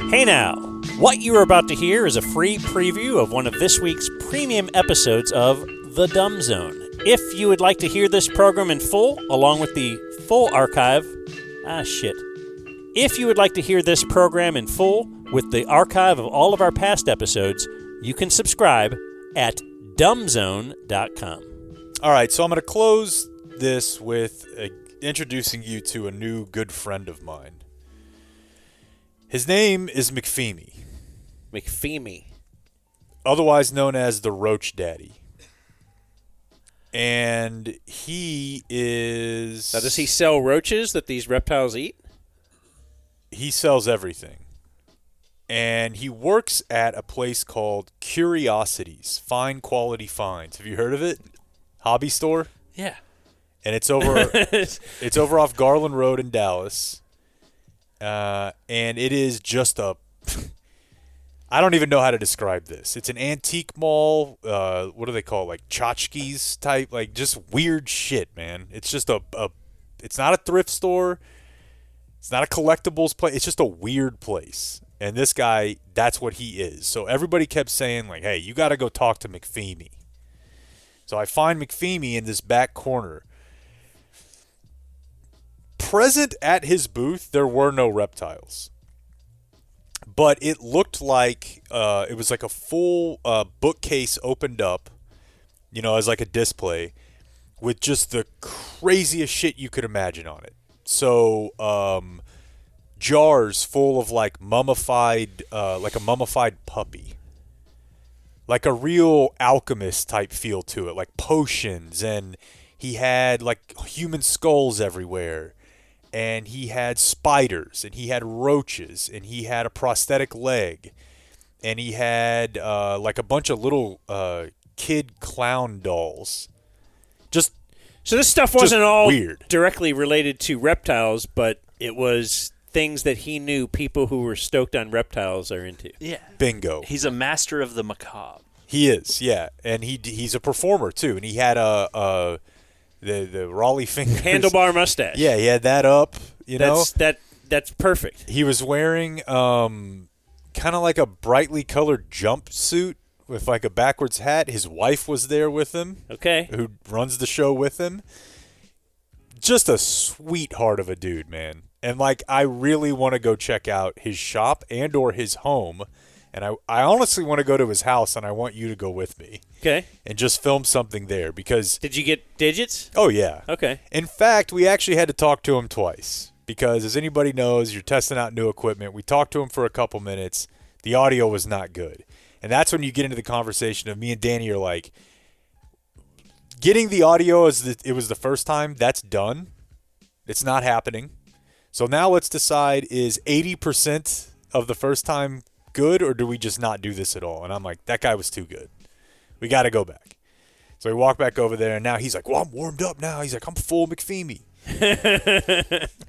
Hey now, what you are about to hear is a free preview of one of this week's premium episodes of The Dumb Zone. If you would like to hear this program in full, along with the full archive, If you would like to hear this program in full with the archive of all of our past episodes, you can subscribe at dumbzone.com. All right, so I'm going to close this with introducing you to a new good friend of mine. His name is McFeemy. McFeemy. Otherwise known as the Roach Daddy. And he is... Now, does he sell roaches that these reptiles eat? He sells everything. And he works at a place called Curiosities, Fine Quality Finds. Have you heard of it? Hobby store? Yeah. And it's over off Garland Road in Dallas. And it is just a... I don't even know how to describe this. It's an antique mall. What do they call it? Like tchotchkes type, like just weird shit, man. It's just it's not a thrift store. It's not a collectibles place. It's just a weird place. And this guy, that's what he is. So everybody kept saying like, hey, you got to go talk to McFeemy. So I find McFeemy in this back corner. Present at his booth, there were no reptiles. But it looked like it was like a full bookcase opened up, as like a display with just the craziest shit you could imagine on it. So jars full of like mummified, like a mummified puppy. Like a real alchemist type feel to it, like potions. And he had like human skulls everywhere. And he had spiders, and he had roaches, and he had a prosthetic leg, and he had like a bunch of little kid clown dolls. So this stuff wasn't all weird. Directly related to reptiles, but it was things that he knew people who were stoked on reptiles are into. Yeah. Bingo. He's a master of the macabre. He is, yeah. And he's a performer, too. And he had the Raleigh fingers. Handlebar mustache. Yeah, he had that up, know. That's perfect. He was wearing kind of like a brightly colored jumpsuit with like a backwards hat. His wife was there with him. Okay. Who runs the show with him. Just a sweetheart of a dude, man. And like I really want to go check out his shop and or his home. And I honestly want to go to his house, and I want you to go with me. Okay. And just film something there because... Did you get digits? Oh, yeah. Okay. In fact, we actually had to talk to him twice because, as anybody knows, you're testing out new equipment. We talked to him for a couple minutes. The audio was not good. And that's when you get into the conversation of me and Danny are like, getting the audio as it was the first time, that's done. It's not happening. So now let's decide, is 80% of the first time good, or do we just not do this at all? And I'm like, that guy was too good. We got to go back. So we walk back over there, and now he's like, well, I'm warmed up now. He's like, I'm full McFeemy.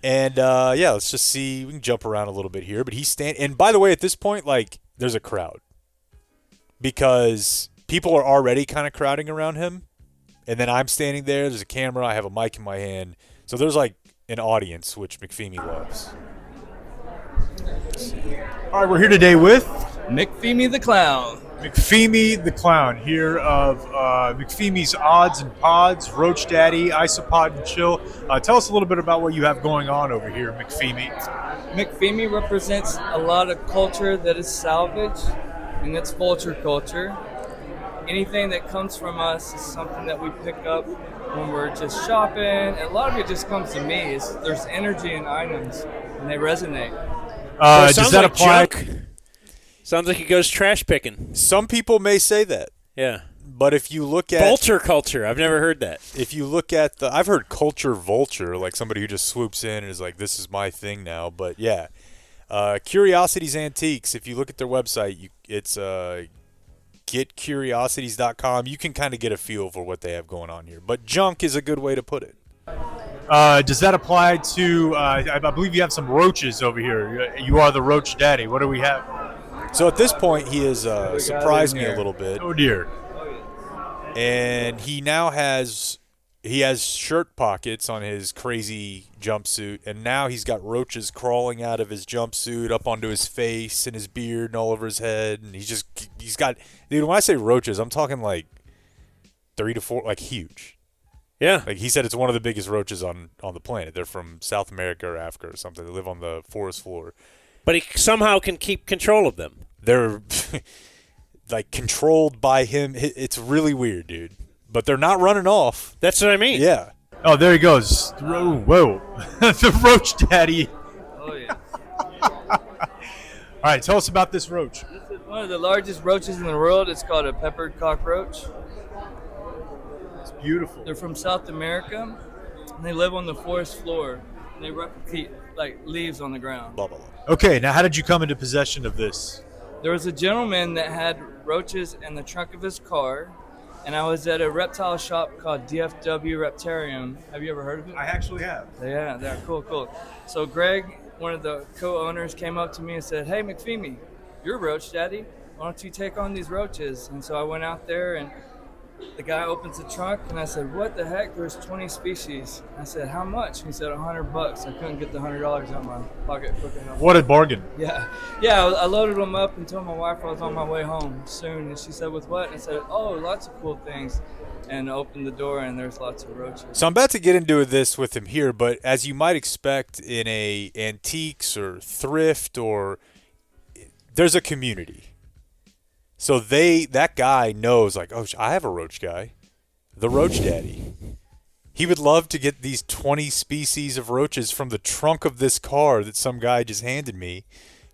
And, let's just see. We can jump around a little bit here. But he's standing. And by the way, at this point, like, there's a crowd. Because people are already kind of crowding around him. And then I'm standing there. There's a camera. I have a mic in my hand. So there's, like, an audience, which McFeemy loves. All right, we're here today with McFeemy the Clown. McFeemy the Clown, here of McFeemy's Odds and Pods, Roach Daddy, Isopod and Chill. Tell us a little bit about what you have going on over here, McFeemy. McFeemy represents a lot of culture that is salvage, and that's vulture culture. Anything that comes from us is something that we pick up when we're just shopping. And a lot of it just comes to me. There's energy in items, and they resonate. Does that apply? Sounds like he goes trash picking. Some people may say that. Yeah. But if you look at... Vulture culture. I've never heard that. If you look at I've heard culture vulture, like somebody who just swoops in and is like, this is my thing now. But yeah. Curiosities Antiques, if you look at their website, it's getcuriosities.com. You can kind of get a feel for what they have going on here. But junk is a good way to put it. Does that apply to, I believe you have some roaches over here. You are the Roach Daddy. What do we have? So at this point, he has surprised me a little bit. Oh, dear. And he now has he has shirt pockets on his crazy jumpsuit, and now he's got roaches crawling out of his jumpsuit up onto his face and his beard and all over his head. And he's got, dude, when I say roaches, I'm talking like 3 to 4, like huge. Yeah. Like he said, it's one of the biggest roaches on the planet. They're from South America or Africa or something. They live on the forest floor. But he somehow can keep control of them. They're like controlled by him. It's really weird, dude. But they're not running off. That's what I mean. Yeah. Oh, there he goes. Whoa. The roach daddy. Oh, yeah. All right, tell us about this roach. This is one of the largest roaches in the world. It's called a peppered cockroach. It's beautiful. They're from South America, and they live on the forest floor. And they replicate like leaves on the ground. Blah, blah, blah. Okay, now how did you come into possession of this? There was a gentleman that had roaches in the trunk of his car, and I was at a reptile shop called DFW Reptarium. Have you ever heard of it? I actually have. Yeah, they're cool. So Greg, one of the co-owners, came up to me and said, "Hey, McFeemy, you're a roach daddy. Why don't you take on these roaches?" And so I went out there, and the guy opens the trunk, and I said, "What the heck? There's 20 species." I said, "How much?" He said, $100. I couldn't get the $100 out of my pocket quick enough. What a bargain. Yeah. I loaded them up and told my wife I was on my way home soon, and she said, "With what?" And I said, "Oh, lots of cool things." And I opened the door, and there's lots of roaches. So I'm about to get into this with him here, but as you might expect in a antiques or thrift, or there's a community. So that guy knows, like, oh, I have a roach guy, the roach daddy. He would love to get these 20 species of roaches from the trunk of this car that some guy just handed me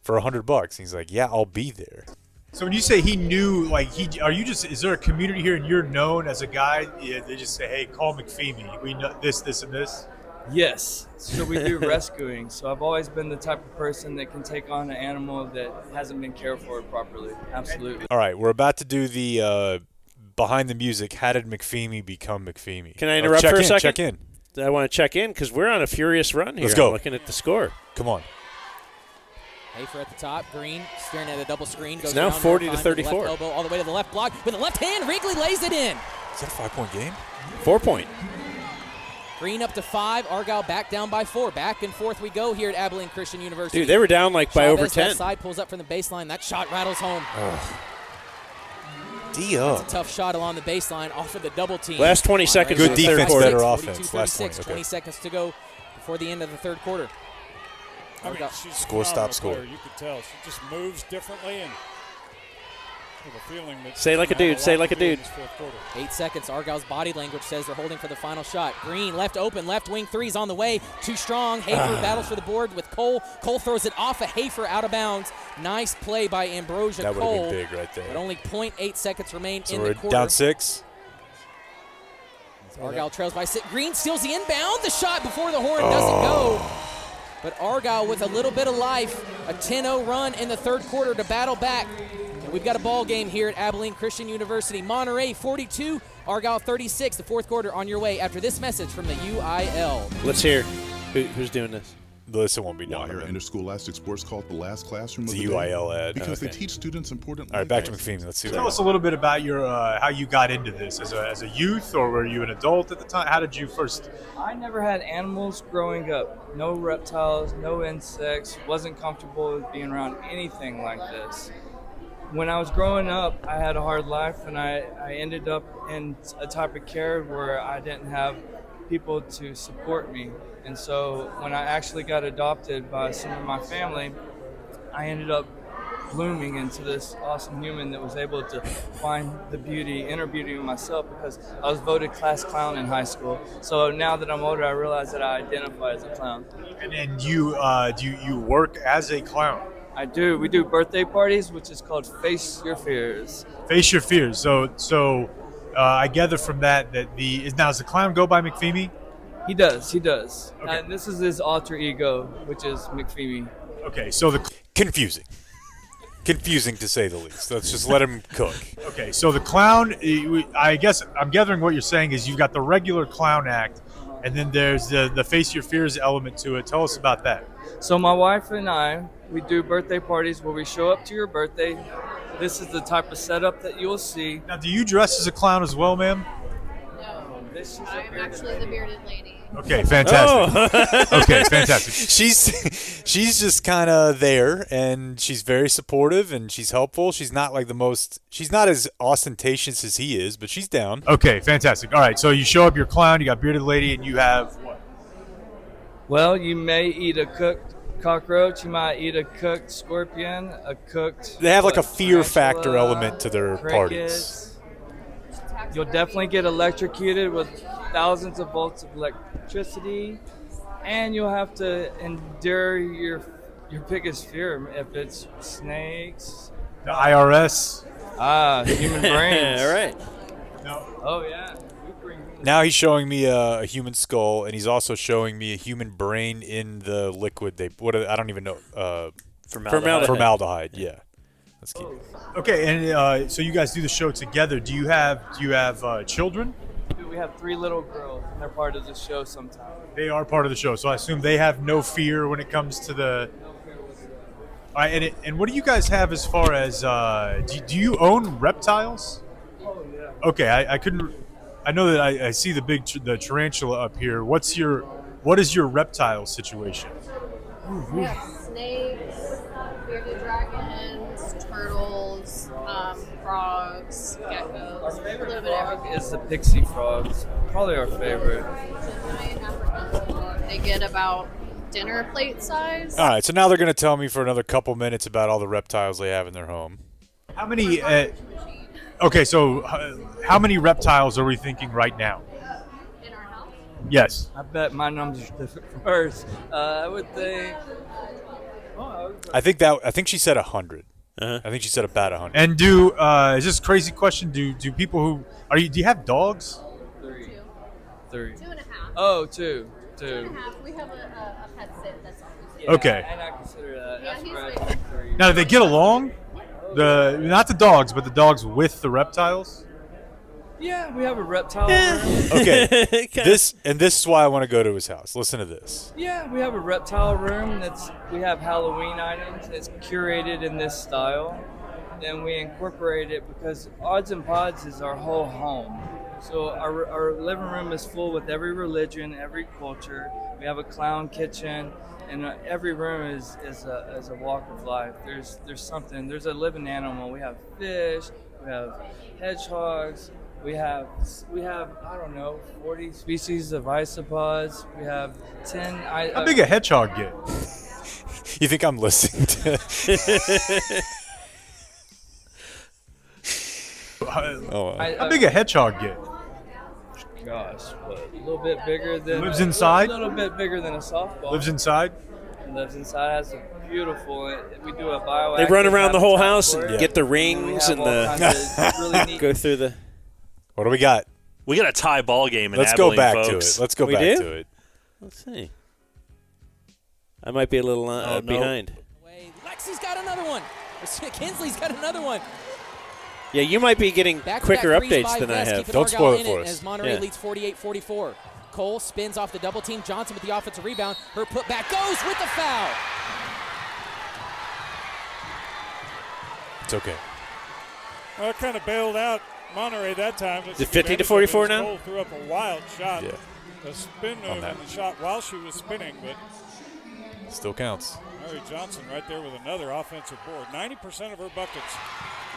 for $100. He's like, yeah, I'll be there. So when you say he knew, like, is there a community here and you're known as a guy? Yeah, they just say, hey, call McFeemy. We know this, and this. Yes. So we do rescuing. So I've always been the type of person that can take on an animal that hasn't been cared for properly. Absolutely. All right, we're about to do the behind the music. How did McFeemy become McFeemy? Can I interrupt for a second? Check in. I want to check in because we're on a furious run here. Let's go. I'm looking at the score. Come on. Hafer at the top, Green staring at a double screen. Goes It's now around 40 to Left 34. elbow all the way to the left block. With the left hand, Wrigley lays it in. Is that a 5-point game? 4-point. Green up to 5, Argyle back down by 4. Back and forth we go here at Abilene Christian University. Dude, they were down like by Chavez over left 10. side pulls up from the baseline. That shot rattles home. D up. It's a tough shot along the baseline off of the double team. Last 20 seconds Good of the defense, third quarter. better 42, offense. Last 36, 20, 20 okay. seconds to go before the end of the third quarter. I mean, Argyle- she's a Score, stop, phenomenal score. player. You could tell. She just moves differently, and I have a feeling that Say like a she's gonna dude, have say lot like to a do in dude. this fourth quarter. 8 seconds. Argyle's body language says they're holding for the final shot. Green left open, left wing three's on the way. Too strong. Hafer battles for the board with Cole. Cole throws it off of Hafer out of bounds. Nice play by Ambrosia That would have Cole. been big right But there. only 0.8 seconds remain So in we're the quarter. down 6. Argyle trails by 6. Green steals the inbound. The shot before the horn doesn't go. But Argyle with a little bit of life. A 10-0 run in the third quarter to battle back. And we've got a ball game here at Abilene Christian University. Monterey 42, Argyle 36. The fourth quarter on your way after this message from the UIL. Let's hear who's doing this. This won't be Why done. are interscholastic sports called the last classroom It's of a the day? UIL ad. Because Okay. they teach students important All right, life back to lessons. McFeemy. Let's see Tell what us a little bit about your how you got into this as a youth, or were you an adult at the time? How did you first? I never had animals growing up. No reptiles, no insects. Wasn't comfortable with being around anything like this. When I was growing up, I had a hard life, and I ended up in a type of care where I didn't have people to support me. And so when I actually got adopted by some of my family, I ended up blooming into this awesome human that was able to find the beauty, inner beauty in myself, because I was voted class clown in high school. So now that I'm older, I realize that I identify as a clown. And then you do you work as a clown? I do. We do birthday parties, which is called Face Your Fears. Face your fears. So I gather from that does the clown go by McFeemy? He does. Okay. And this is his alter ego, which is McFeemy. Okay, so confusing to say the least. Let's just let him cook. the clown. I guess I'm gathering what you're saying is you've got the regular clown act, and then there's the face your fears element to it. Tell us about that. So my wife and I, we do birthday parties where we show up to your birthday. This is the type of setup that you'll see. Now, do you dress as a clown as well, ma'am? No, I'm actually the bearded lady. Okay, fantastic. Okay, fantastic. She's just kind of there, and she's very supportive, and she's helpful. She's not like she's not as ostentatious as he is, but she's down. Okay, fantastic. All right, so you show up your clown, you got bearded lady, and you have what? Well, you may eat a cooked cockroach. You might eat a cooked scorpion, a cooked. They have like a fear tarantula, factor element to their crickets. parties. You'll definitely get electrocuted with thousands of volts of electricity, and you'll have to endure your biggest fear if it's snakes. The IRS. Human brains. All right. Oh yeah. Now he's showing me a human skull, and he's also showing me a human brain in the liquid. I don't even know. Formaldehyde. Yeah. Let's keep it. Okay, and so you guys do the show together. Do you have children? We have 3 little girls, and they're part of the show sometimes. They are part of the show, so I assume they have no fear when it comes to the. All right, and what do you guys have as far as? Do you own reptiles? Oh yeah. Okay, I couldn't. I know that I see the tarantula up here. What is your reptile situation? We have snakes, bearded dragons, turtles, frogs, geckos, Our favorite a little bit of frog everything. is the pixie frogs. Probably our favorite. Giant African frog. They get about dinner plate size. All right, so now they're going to tell me for another couple minutes about all the reptiles they have in their home. How many? Okay, so how many reptiles are we thinking right now? In our house. Yes. I bet my numbers are different from hers. I would think. I think she said 100. Uh-huh. I think she said about 100. And is this a crazy question? Do people who do you have dogs? 3. 2.5. Oh, 2. 2.5. We have a pet sit that's on. Yeah, Okay. And I consider that. Yeah, That's he's right. like- 3. Now, do they get along? Not the dogs, but the dogs with the reptiles. Yeah, we have a reptile room. Okay, this is why I want to go to his house. Listen to this. Yeah, we have a reptile room we have Halloween items. It's curated in this style. Then we incorporate it because Odds and Pods is our whole home. So our living room is full with every religion, every culture. We have a clown kitchen, and every room is a walk of life. There's something. There's a living animal. We have fish. We have hedgehogs. We have I don't know 40 species of isopods. We have 10. How big a hedgehog get? You think I'm listening to? How big a hedgehog get? Gosh, what, a little bit bigger than. Lives inside? A little bit bigger than a softball. Lives inside? Lives inside. Has a beautiful. We do a bioactive. They run around the whole house habitat and for it. get the We rings have and all the kinds of really neat. go through the. What do we got? We got a tie ball game in Let's Abilene, go back folks. to it. Let's go We back do? to it. Let's see. I might be a little no. behind. Lexi's got another one. Kinsley's got another one. Yeah, you might be getting quicker updates than I have. Don't spoil it for us. As Monterey Yeah. leads 48-44. Cole spins off the double team. Johnson with the offensive rebound. Her putback goes with the foul. It's okay. Well, it kind of bailed out Monterey that time. Is it 50-44 now? Cole threw up a wild shot. Yeah. A spin On move that. in the shot while she was spinning, but Still counts. Mary Johnson right there with another offensive board. 90% of her buckets,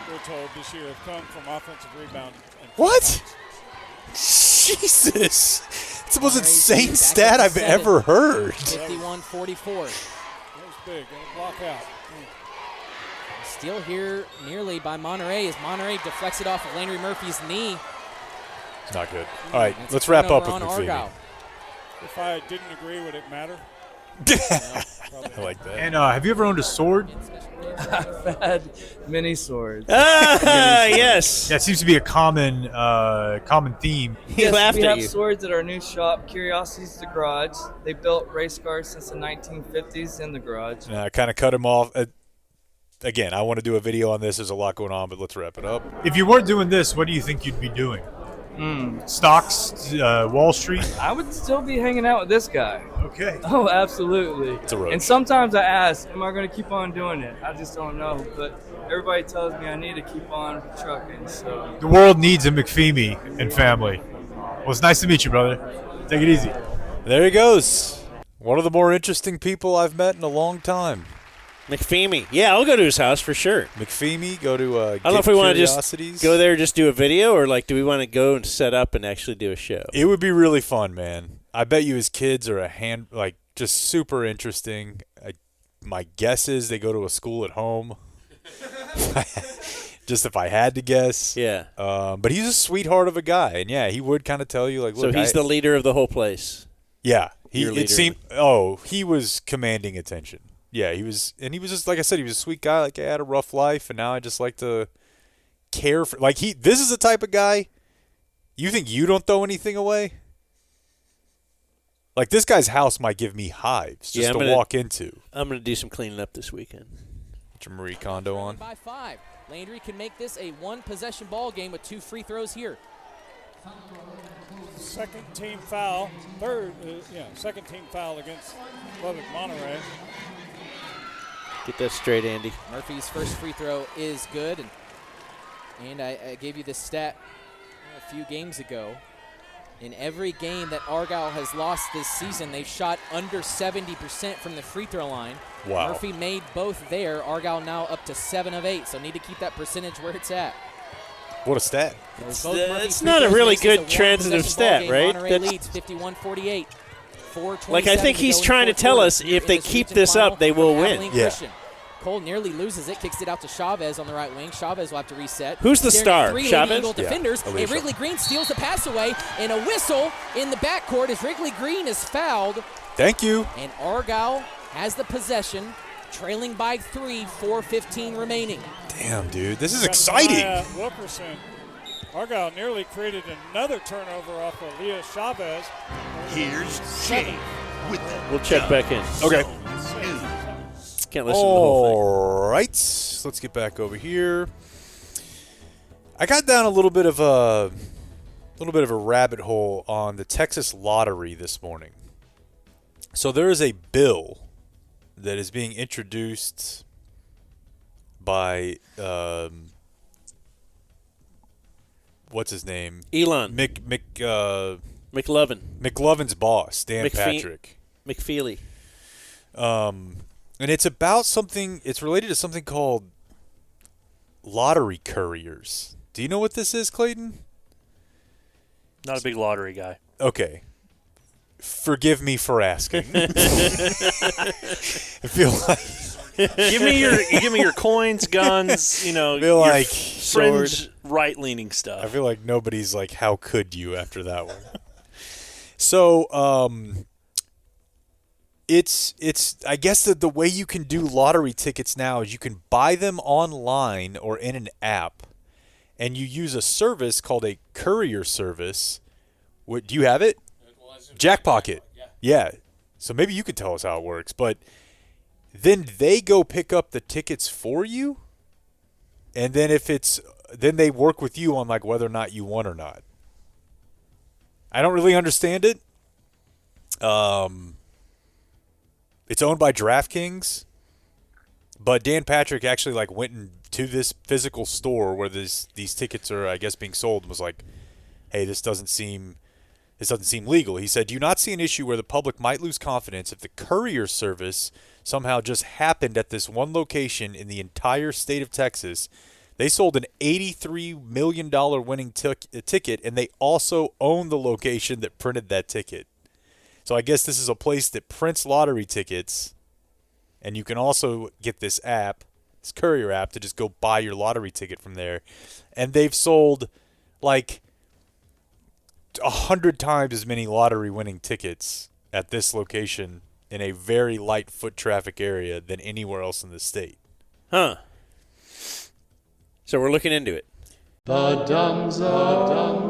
we're told, this year have come from offensive rebound. And What? Jesus. It's the most Monterey's insane back stat up to I've 7. ever heard. 51-44. that was big. And a block out. Steal here nearly by Monterey as Monterey deflects it off of Landry Murphy's knee. It's not good. All right, That's a let's wrap up turnover with on McPhee. Argyle. If I didn't agree, would it matter? I like that. And have you ever owned a sword? I've had mini swords. Yes. That seems to be a common theme. He laughed we at have you. swords at our new shop, Curiosities the Garage. They built race cars since the 1950s in the garage. I kind of cut him off. Again, I want to do a video on this. There's a lot going on, but let's wrap it up. If you weren't doing this, what do you think you'd be doing? Stocks, Wall Street. I would still be hanging out with this guy. Okay. Oh, absolutely. It's a road. And sometimes I ask, am I going to keep on doing it? I just don't know. But everybody tells me I need to keep on trucking. So The world needs a McPhee and family. Well, it's nice to meet you, brother. Take it easy. There he goes. One of the more interesting people I've met in a long time. McFeamy. Yeah, I'll go to his house for sure. McFeamy, go to I don't know if we want to just Curiosities. go there, just do a video, or like, do we want to go and set up and actually do a show? It would be really fun, man. I bet you his kids are just super interesting. My guess is they go to a school at home. Just if I had to guess. Yeah. But he's a sweetheart of a guy, and yeah, he would kind of tell you like, look. So he's the leader of the whole place. Yeah. He was commanding attention. Yeah, he was just, like I said, he was a sweet guy. Like, I had a rough life, and now I just like to care for. Like, this is the type of guy. You think you don't throw anything away? Like, this guy's house might give me hives just to walk into. I'm gonna do some cleaning up this weekend. Put your Marie Kondo on. By 5, Landry can make this a 1-possession ball game with 2 free throws here. Second team foul. Second team foul against Lubbock Monterey. Get that straight, Andy. Murphy's first free throw is good, and I gave you this stat a few games ago. In every game that Argyle has lost this season, they've shot under 70% from the free throw line. Wow. Murphy made both there. Argyle now up to 7 of 8, so need to keep that percentage where it's at. What a stat. It's not a really good transitive stat, right? Monterey leads 51-48. Like, I think he's trying to tell us if they keep this up, they will win. Yeah. Cole nearly loses it, kicks it out to Chavez on the right wing. Chavez will have to reset. Who's the star? Three Chavez? Eagle defenders. Yeah, And Wrigley Green steals the pass away, and a whistle in the backcourt as Wrigley Green is fouled. Thank you. And Argyle has the possession, trailing by 3, 4:15 remaining. Damn, dude. This is exciting. Wilkerson. Argyle nearly created another turnover off of Leah Chavez. Here's Jay with the We'll check back in. Okay. Can't listen to the whole thing. All right. Let's get back over here. I got down a little bit of a rabbit hole on the Texas lottery this morning. So there is a bill that is being introduced by what's his name? Elon. McLovin. McLovin's boss, Dan Patrick. McFeely. And it's about something, it's related to something called lottery couriers. Do you know what this is, Clayton? Not a big lottery guy. Okay. Forgive me for asking. I feel like give me your coins, guns, I feel like fringe right-leaning stuff. I feel like nobody's like, how could you after that one? So, it's I guess that the way you can do lottery tickets now is you can buy them online or in an app, and you use a service called a courier service. Do you have it? Jackpocket. Yeah. So maybe you could tell us how it works, but then they go pick up the tickets for you, and then then they work with you on like whether or not you won or not. I don't really understand it. It's owned by DraftKings, but Dan Patrick actually like went into this physical store where these tickets are, I guess, being sold, and was like, "Hey, this doesn't seem legal." He said, "Do you not see an issue where the public might lose confidence if the courier service somehow just happened at this one location in the entire state of Texas? They sold an $83 million winning ticket, and they also own the location that printed that ticket. So I guess this is a place that prints lottery tickets, and you can also get this app, this courier app, to just go buy your lottery ticket from there. And they've sold like 100 times as many lottery winning tickets at this location in a very light foot traffic area than anywhere else in the state." Huh. So we're looking into it. The Dumbzone.